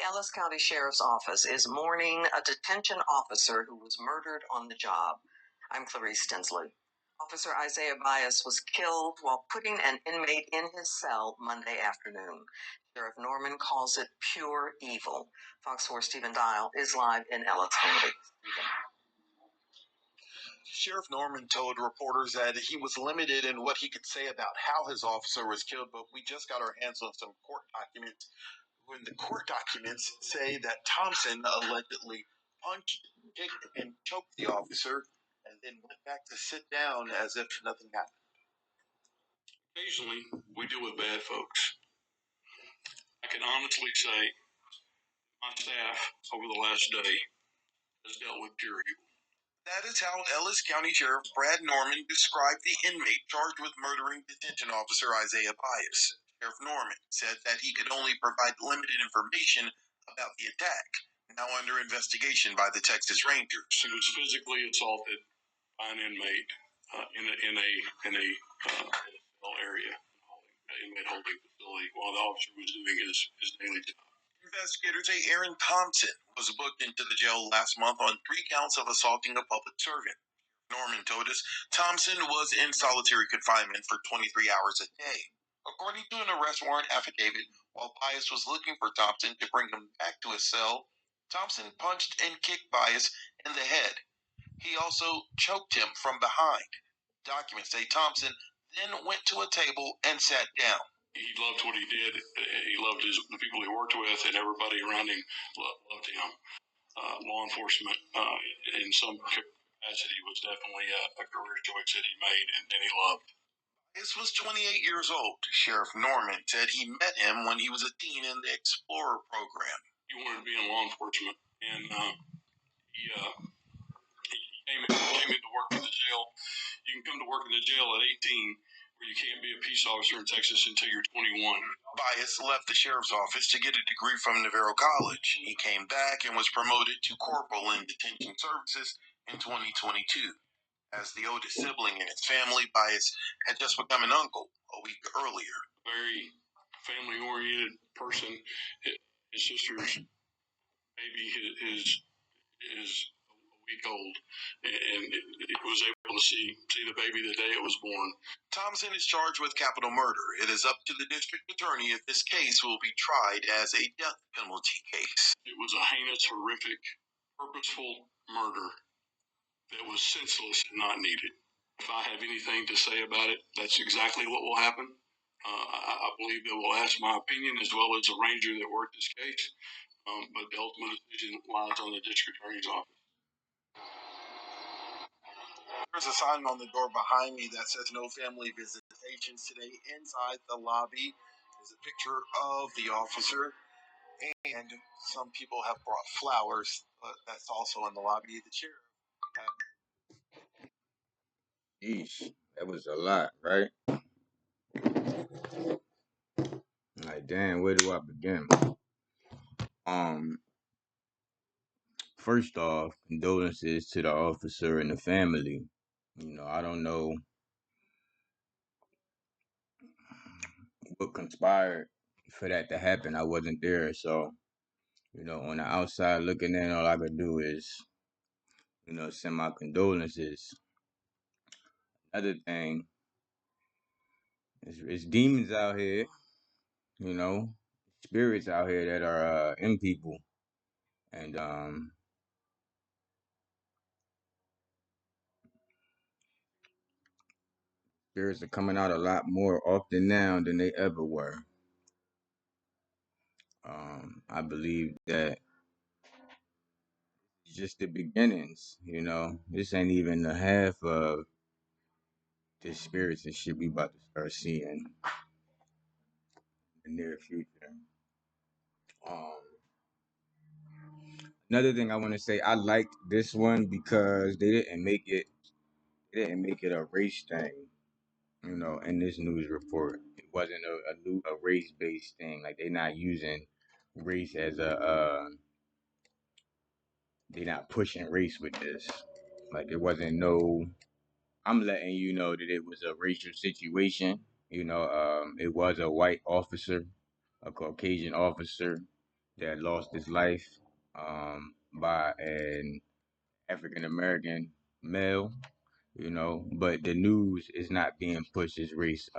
The Ellis County Sheriff's Office is mourning a detention officer who was murdered on the job. I'm Clarice Tinsley. Officer Isaiah Bias was killed while putting an inmate in his cell Monday afternoon. Sheriff Norman calls it pure evil. Fox 4 Stephen Dial is live in Ellis County. Sheriff Norman told reporters that he was limited in what he could say about how his officer was killed, but we just got our hands on some court documents. When the court documents say that Thompson allegedly punched, kicked, and choked the officer and then went back to sit down as if nothing happened. Occasionally, we deal with bad folks. I can honestly say my staff over the last day has dealt with pure evil. That is how Ellis County Sheriff Brad Norman described the inmate charged with murdering detention officer Isaiah Bias. Sheriff Norman said that he could only provide limited information about the attack, now under investigation by the Texas Rangers. He was physically assaulted by an inmate in a cell area, inmate holding facility, while the officer was doing his daily job. Investigators say Aaron Thompson was booked into the jail last month on 3 counts of assaulting a public servant. Norman told us Thompson was in solitary confinement for 23 hours a day. According to an arrest warrant affidavit, while Bias was looking for Thompson to bring him back to his cell, Thompson punched and kicked Bias in the head. He also choked him from behind. Documents say Thompson then went to a table and sat down. He loved what he did. He loved the people he worked with, and everybody around him loved him. Law enforcement, in some capacity, was definitely a career choice that he made and he loved. Bias was 28 years old. Sheriff Norman said he met him when he was a teen in the Explorer program. He wanted to be in law enforcement, and he came into work in the jail. You can come to work in the jail at 18, where you can't be a peace officer in Texas until you're 21. Bias left the sheriff's office to get a degree from Navarro College. He came back and was promoted to corporal in detention services in 2022. As the oldest sibling in his family, Bias had just become an uncle a week earlier. Very family-oriented person. His sister's baby is a week old, and it was able to see the baby the day it was born. Thompson is charged with capital murder. It is up to the district attorney if this case will be tried as a death penalty case. It was a heinous, horrific, purposeful murder that was senseless and not needed. If I have anything to say about it, that's exactly what will happen. I believe they will ask my opinion as well as the ranger that worked this case, but the ultimate decision lies on the district attorney's office. There's a sign on the door behind me that says no family visitations today. Inside the lobby is a picture of the officer, and some people have brought flowers, but that's also in the lobby of the sheriff. Yeesh, that was a lot, right? Like, damn, where do I begin? First off, condolences to the officer and the family. You know, I don't know what conspired for that to happen. I wasn't there, so, you know, on the outside looking in, all I could do is, you know, send my condolences. Another thing, it's demons out here, you know, spirits out here that are in people, and spirits are coming out a lot more often now than they ever were. I believe that it's just the beginnings, you know. This ain't even the half of the spirits and shit we about to start seeing in the near future. Another thing I want to say, I liked this one because they didn't make it a race thing, you know, in this news report. It wasn't a race-based thing. Like, they're not using race as they're not pushing race with this. Like, it wasn't no, I'm letting you know that it was a racial situation. You know, it was a white officer, a Caucasian officer that lost his life by an African American male, but the news is not being pushed as race.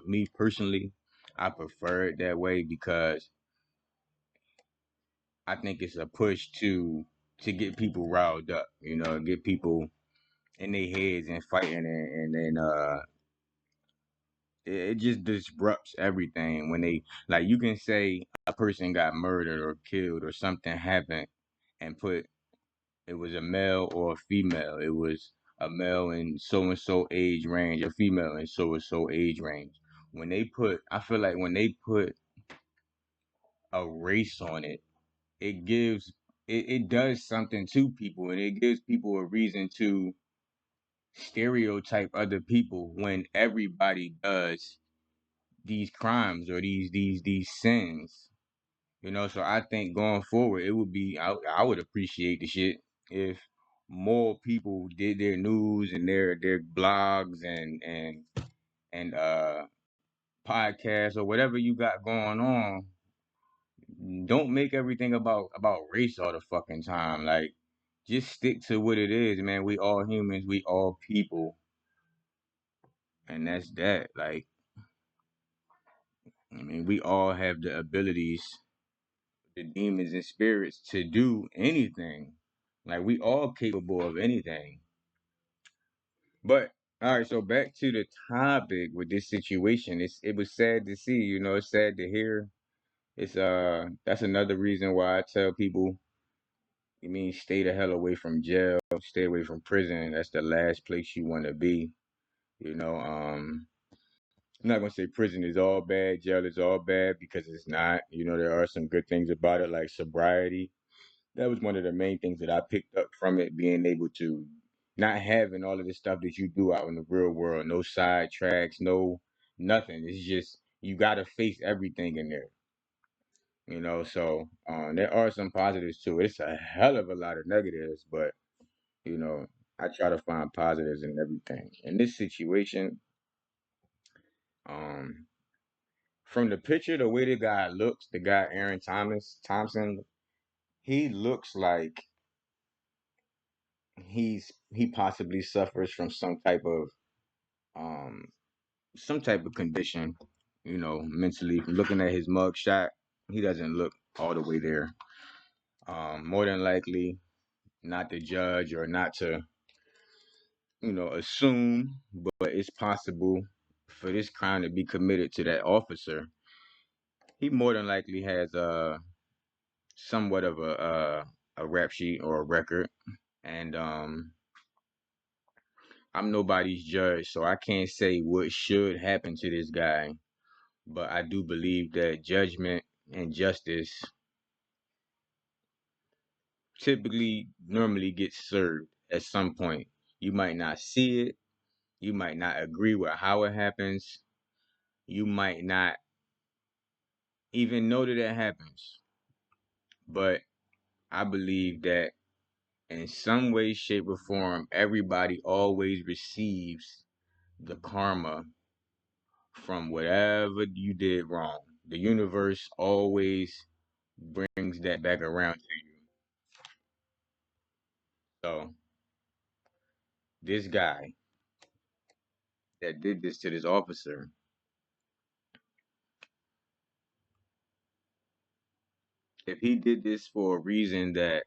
Me personally, I prefer it that way because I think it's a push to get people riled up, get people in their heads and fighting, and then it just disrupts everything when they, like, you can say a person got murdered or killed or something happened and put it was a male or a female. It was a male in so and so age range, a female in so and so age range. I feel like when they put a race on it, it gives it does something to people, and it gives people a reason to stereotype other people when everybody does these crimes or these sins. So I think going forward, it would be I would appreciate the shit if more people did their news and their blogs and podcasts or whatever you got going on. Don't make everything about race all the fucking time. Like, just stick to what it is, man. We all humans, we all people, and that's that. Like, I mean, we all have the abilities, the demons and spirits, to do anything. Like, we all capable of anything. But all right, so back to the topic with this situation. It was sad to see, it's sad to hear. It's that's another reason why I tell people, you mean stay the hell away from jail, stay away from prison. That's the last place you want to be. I'm not gonna say prison is all bad, jail is all bad, because it's not. There are some good things about it, like sobriety. That was one of the main things that I picked up from it, being able to not having all of the stuff that you do out in the real world, no side tracks, no nothing. It's just you gotta face everything in there. So there are some positives too. It's a hell of a lot of negatives, but you know, I try to find positives in everything. In this situation, um, from the picture, the way the guy looks, the guy Aaron Thompson, he looks like he possibly suffers from um some type of condition, mentally. From looking at his mug shot, he doesn't look all the way there. More than likely, not to judge or not to, assume, but it's possible for this crime to be committed to that officer. He more than likely has somewhat of a rap sheet or a record, and I'm nobody's judge, so I can't say what should happen to this guy, but I do believe that judgment and justice typically normally gets served at some point. You might not see it, you might not agree with how it happens, you might not even know that it happens, but I believe that in some way, shape, or form, everybody always receives the karma from whatever you did wrong. The universe always brings that back around to you. So, this guy that did this to this officer, if he did this for a reason that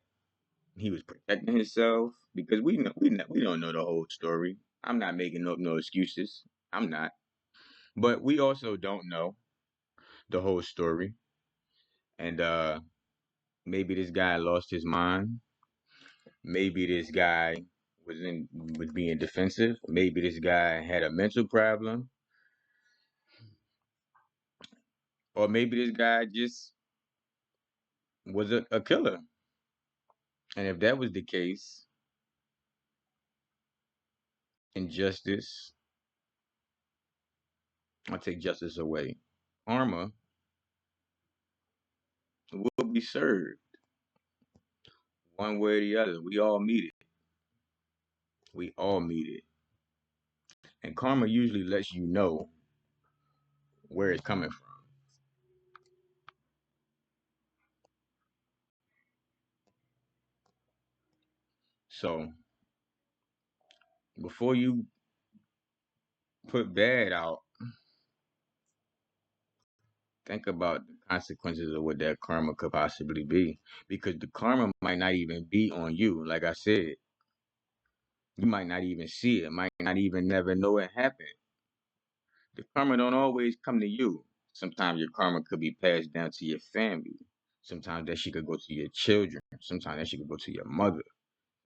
he was protecting himself, because we don't know the whole story. I'm not making up no excuses. I'm not. But we also don't know the whole story. And maybe this guy lost his mind. Maybe this guy was being defensive. Maybe this guy had a mental problem. Or maybe this guy just was a killer. And if that was the case, injustice, I'll take justice away. Karma will be served one way or the other. We all meet it. We all meet it. And karma usually lets you know where it's coming from. So before you put bad out, think about the consequences of what that karma could possibly be. Because the karma might not even be on you. Like I said, you might not even see it, might not even never know it happened. The karma don't always come to you. Sometimes your karma could be passed down to your family. Sometimes that shit could go to your children. Sometimes that shit could go to your mother.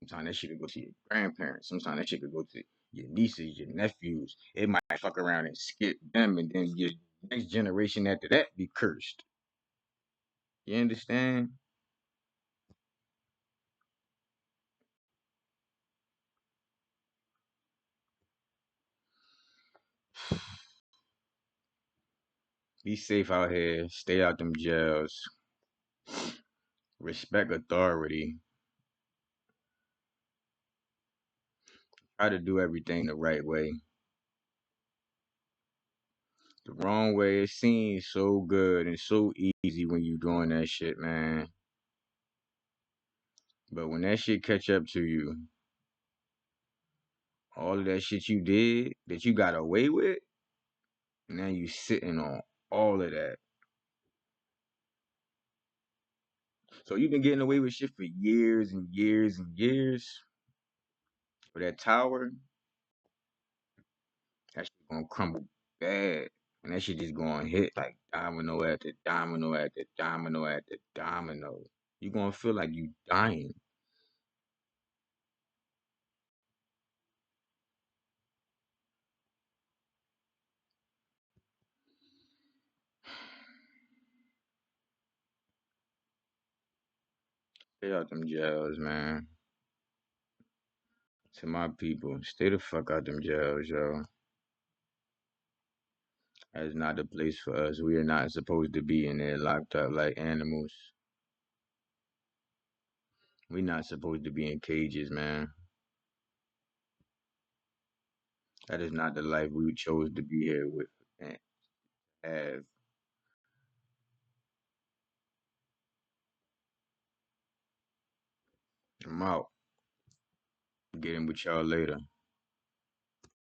Sometimes that shit could go to your grandparents. Sometimes that shit could go to your nieces, your nephews. It might fuck around and skip them, and then your next generation after that be cursed. You understand? Be safe out here. Stay out them jails. Respect authority. Try to do everything the right way. The wrong way, it seems so good and so easy when you doing that shit, man. But when that shit catch up to you, all of that shit you did that you got away with, now you sitting on all of that. So you've been getting away with shit for years and years and years. For that tower, that shit gonna crumble bad. And that shit just gonna hit like domino after domino after domino after domino. You gonna feel like you dying. Stay out them jails, man. To my people, stay the fuck out them jails, yo. That's not the place for us. We are not supposed to be in there locked up like animals. We not supposed to be in cages, man. That is not the life we chose to be here with and have. I'm out. Getting with y'all later.